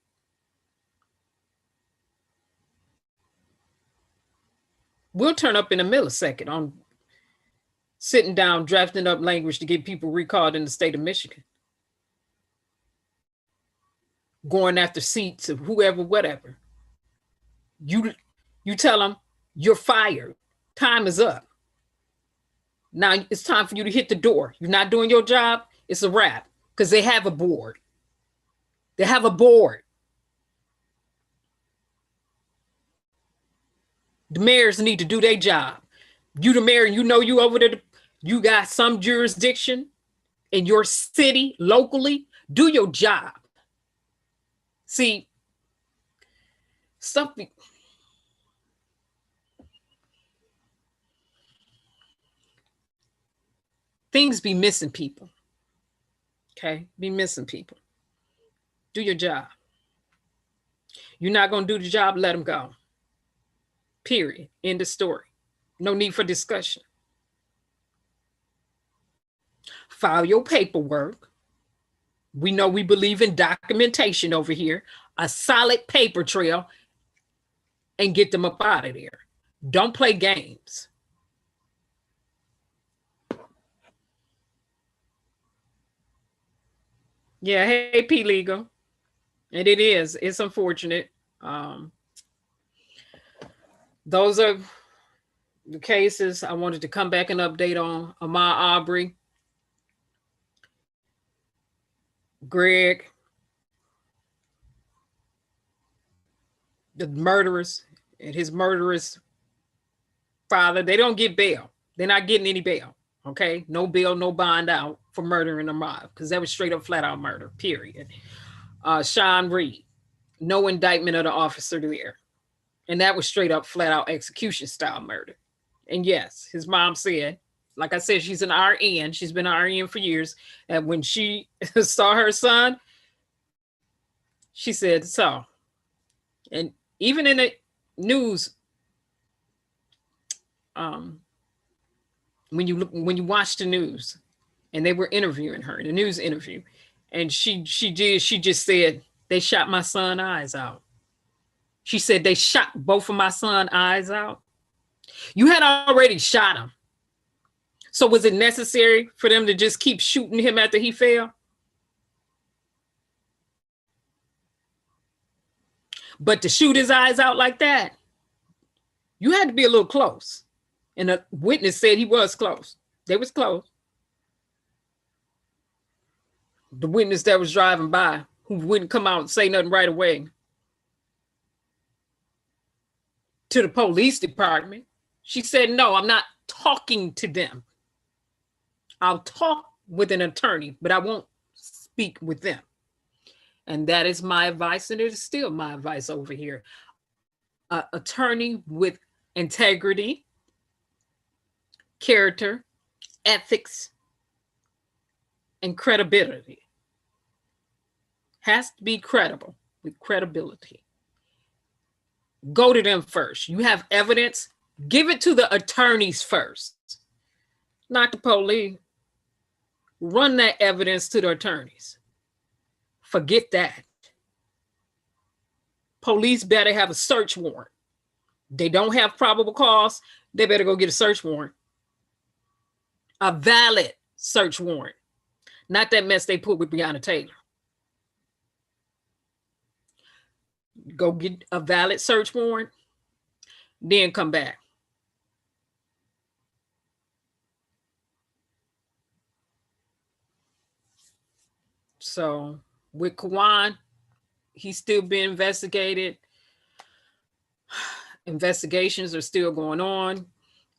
We'll turn up in a millisecond on sitting down, drafting up language to get people recalled in the state of Michigan. Going after seats of whoever, whatever. You tell them you're fired. Time is up. Now it's time for you to hit the door. You're not doing your job, it's a wrap. Because they have a board. They have a board. The mayors need to do their job. You the mayor, you over there, you got some jurisdiction in your city, locally, do your job. See, something. Things be missing people. Okay, be missing people. Do your job. You're not going to do the job, let them go. Period. End of story. No need for discussion. File your paperwork. We know we believe in documentation over here. A solid paper trail and get them up out of there. Don't play games. Yeah, hey, P Legal. And it's unfortunate. Those are the cases. I wanted to come back and update on Ahmaud Arbery, Greg, the murderers, and his murderous father. They don't get bail. They're not getting any bail. Okay, no bail, no bond out for murdering Ahmaud, because that was straight up flat out murder, period. Sean Reed, no indictment of the officer there. And that was straight up flat out execution style murder. And yes, his mom said, like I said, she's an RN. She's been an RN for years. And when she saw her son, she said, so. And even in the news, when you watch the news, and they were interviewing her, the news interview, and she just said, they shot my son's eyes out. She said they shot both of my son's eyes out. You had already shot him. So was it necessary for them to just keep shooting him after he fell? But to shoot his eyes out like that, you had to be a little close. And a witness said he was close. They was close. The witness that was driving by, who wouldn't come out and say nothing right away to the police department, she said, no, I'm not talking to them. I'll talk with an attorney, but I won't speak with them. And that is my advice, and it is still my advice over here. Attorney with integrity, character, ethics, and credibility. Has to be credible, with credibility. Go to them first. You have evidence, give it to the attorneys first, not the police. Run that evidence to the attorneys. Forget that. Police better have a search warrant. They don't have probable cause, they better go get a search warrant. A valid search warrant. Not that mess they put with Breonna Taylor. Go get a valid search warrant, then come back. So with Quawan, he's still being investigated. Investigations are still going on.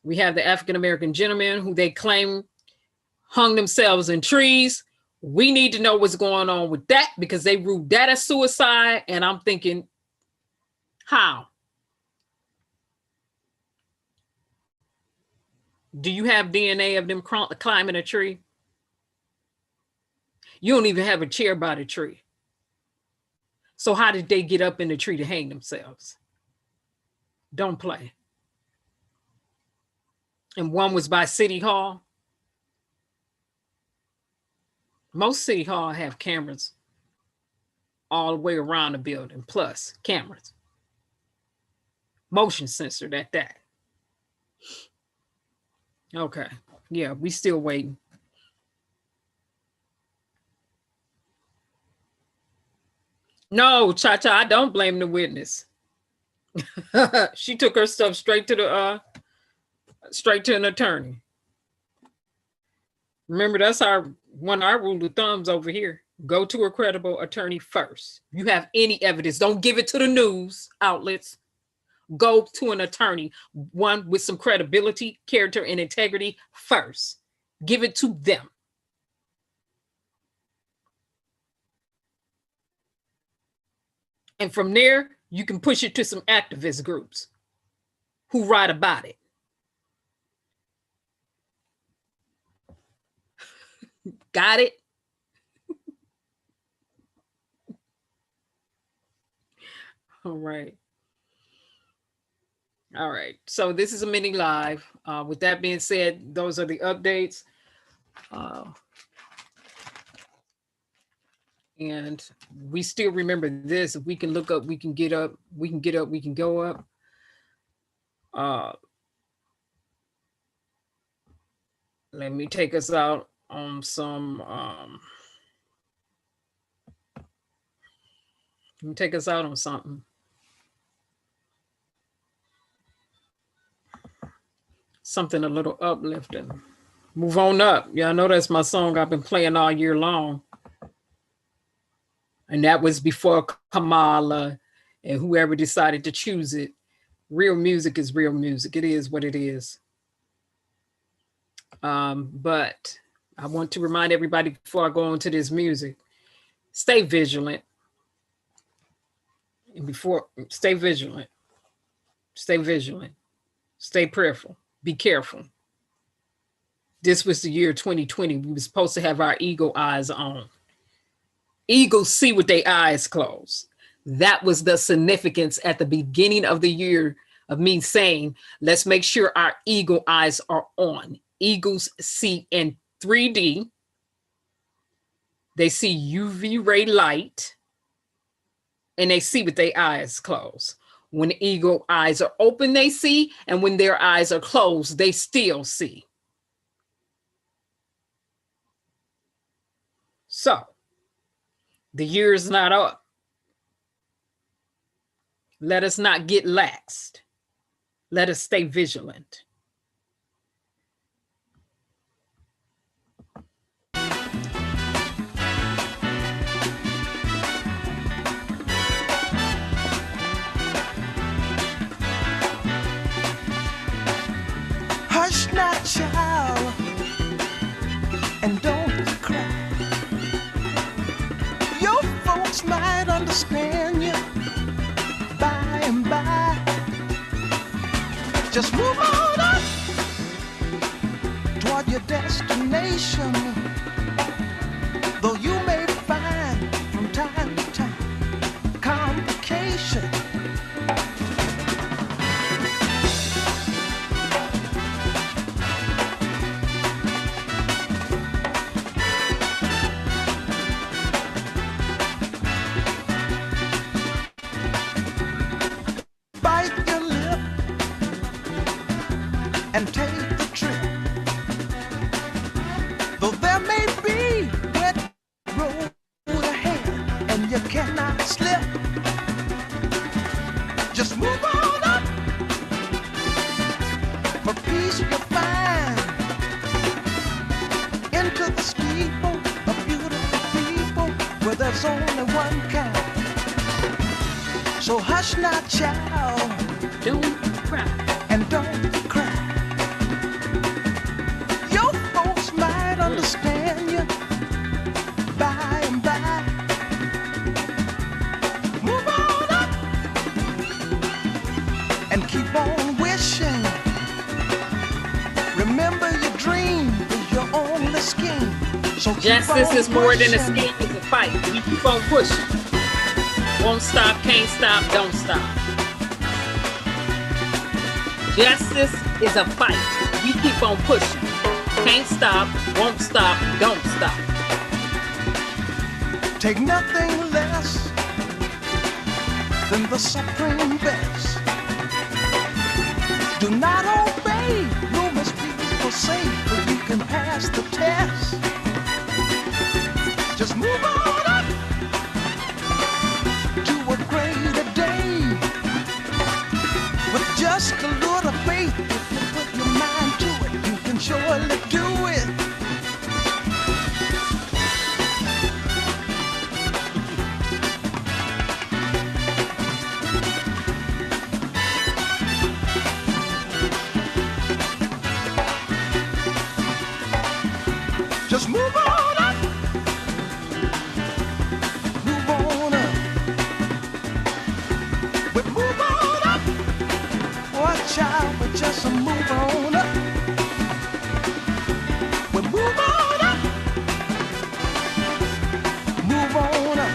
We have the African-American gentleman who they claim hung themselves in trees. We need to know what's going on with that, because they ruled that as suicide. And I'm thinking, how? Do you have DNA of them climbing a tree? You don't even have a chair by the tree. So how did they get up in the tree to hang themselves? Don't play. And one was by City Hall. Most City Hall have cameras all the way around the building, plus cameras. Motion censored at that. Okay. Yeah, we still waiting. No, Cha-Cha, I don't blame the witness. She took her stuff straight to an attorney. Remember, that's one of our rule of thumbs over here. Go to a credible attorney first. You have any evidence, don't give it to the news outlets. Go to an attorney, one with some credibility, character, and integrity first. Give it to them. And from there, you can push it to some activist groups who write about it. Got it? All right. All right. So this is a mini live. With that being said, those are the updates. And we still remember this. If we can look up, we can get up, we can get up, we can go up. Let me take us out on some, let me take us out on something. something a little uplifting. Move on up. Yeah, I know that's my song I've been playing all year long. And that was before Kamala and whoever decided to choose it. Real music is real music. It is what it is. But I want to remind everybody before I go on to this music, stay vigilant. And stay vigilant. Stay vigilant. Stay prayerful. Be careful. This was the year 2020. We were supposed to have our eagle eyes on. Eagles see with their eyes closed. That was the significance at the beginning of the year of me saying, let's make sure our eagle eyes are on. Eagles see in 3D. They see UV ray light, and they see with their eyes closed. When eagle eyes are open, they see, and when their eyes are closed, they still see. So, the year is not up. Let us not get laxed. Let us stay vigilant. Hush not, child, and don't cry. Your folks might understand you by and by. Just move on up toward your destination. Though you may find from time to time complication. And take the trip. Though there may be wet road ahead and you cannot slip, just move on up. For peace you'll find into the steeple of beautiful people where there's only one kind. So hush not, child, Don't cry. and don't cry. Understand you by and by. Move on up and keep on wishing. Remember your dream is your only scheme. So Justice is more than a scheme, it's a fight. We keep on pushing. Won't stop, can't stop, don't stop. Justice is a fight. We keep on pushing. Can't stop, won't stop, don't stop. Take nothing less than the supreme best. Do not obey rumors people say, but you can pass the test. Just move on up to a greater day. With just a little faith, if you put your mind to it, you can surely do it. Just move on up. Move on up. We move on up. Watch out, we just move on up. We move on up. Move on up.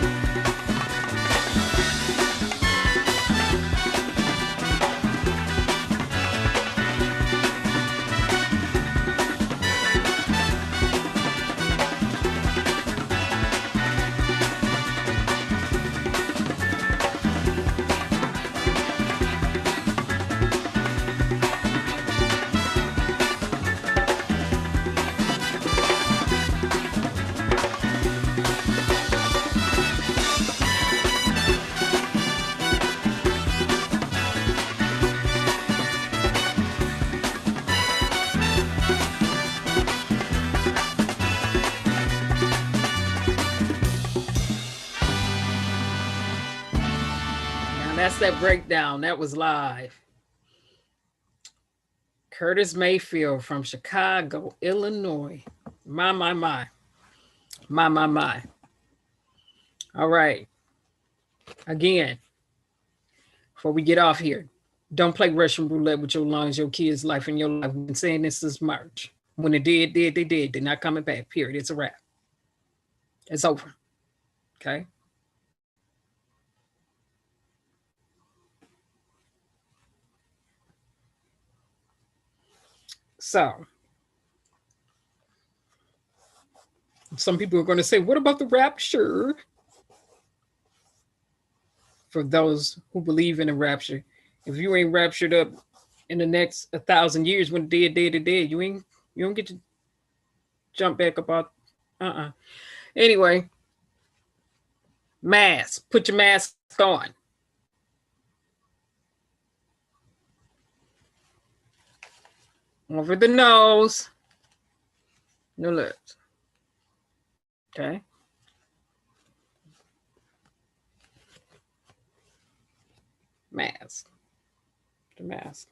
That's that breakdown. That was live. Curtis Mayfield from Chicago, Illinois. My. All right. Again, before we get off here, don't play Russian roulette with your lungs, your kids' life, and your life. We've been saying this since March. When it did, they did. They're not coming back, period. It's a wrap. It's over. Okay? So, some people are going to say, what about the rapture? For those who believe in a rapture, if you ain't raptured up in the next 1,000 years, when dead, you don't get to jump back about. Anyway, mask. Put your mask on. Over the nose, no lips. Okay. Mask. The mask.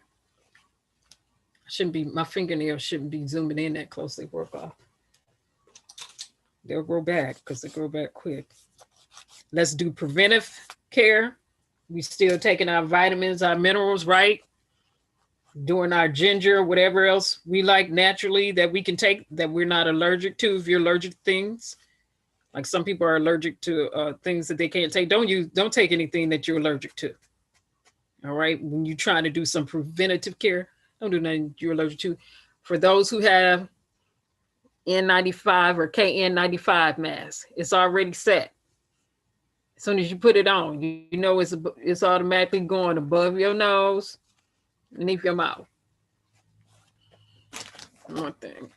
My fingernails shouldn't be zooming in that close. They work off. They'll grow back because they grow back quick. Let's do preventive care. We still taking our vitamins, our minerals, right? Doing our ginger, whatever else we like naturally that we can take that we're not allergic to. If you're allergic to things, like some people are allergic to things that they can't take, don't take anything that you're allergic to. All right. When you're trying to do some preventative care, don't do nothing you're allergic to. For those who have N95 or KN95 mask, it's already set. As soon as you put it on, you know it's automatically going above your nose, beneath your mouth. One thing.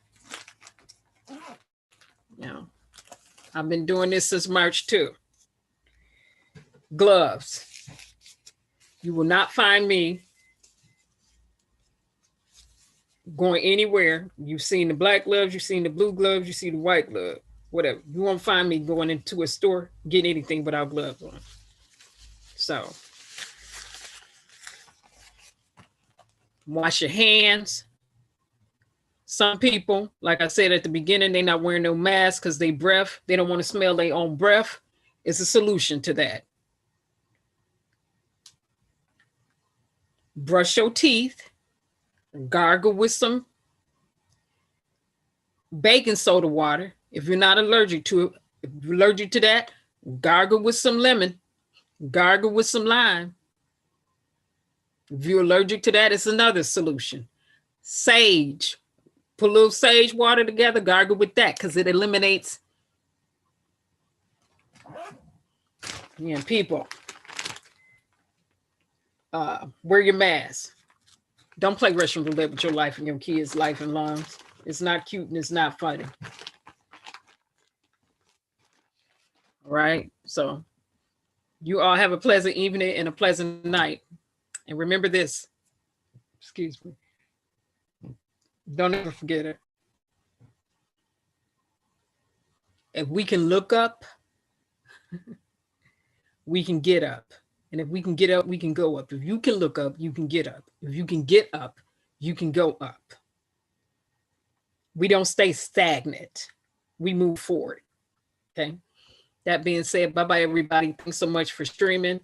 Yeah. I've been doing this since March too. Gloves. You will not find me going anywhere. You've seen the black gloves, you've seen the blue gloves, you see the white glove, whatever. You won't find me going into a store, getting anything without gloves on. So, wash your hands. Some people, like I said at the beginning, they're not wearing no mask because they don't want to smell their own breath. It's a solution to that. Brush your teeth, gargle with some baking soda water. If you're not allergic to it, if you're allergic to that, gargle with some lemon, gargle with some lime. If you're allergic to that, it's another solution. Sage, put a little sage water together, gargle with that because it eliminates. Yeah, people. Wear your mask. Don't play Russian roulette with your life and your kids' life and lungs. It's not cute and it's not funny. All right. So you all have a pleasant evening and a pleasant night. And remember this. Excuse me. Don't ever forget it. If we can look up, we can get up. And if we can get up, we can go up. If you can look up, you can get up. If you can get up, you can go up. We don't stay stagnant. We move forward. Okay. That being said, bye-bye, everybody. Thanks so much for streaming.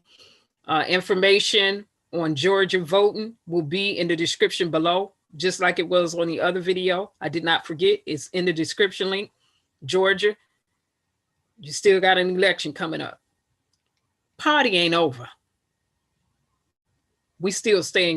Information on Georgia voting will be in the description below, just like it was on the other video. I did not forget. It's in the description link. Georgia, you still got an election coming up. Party ain't over. We still staying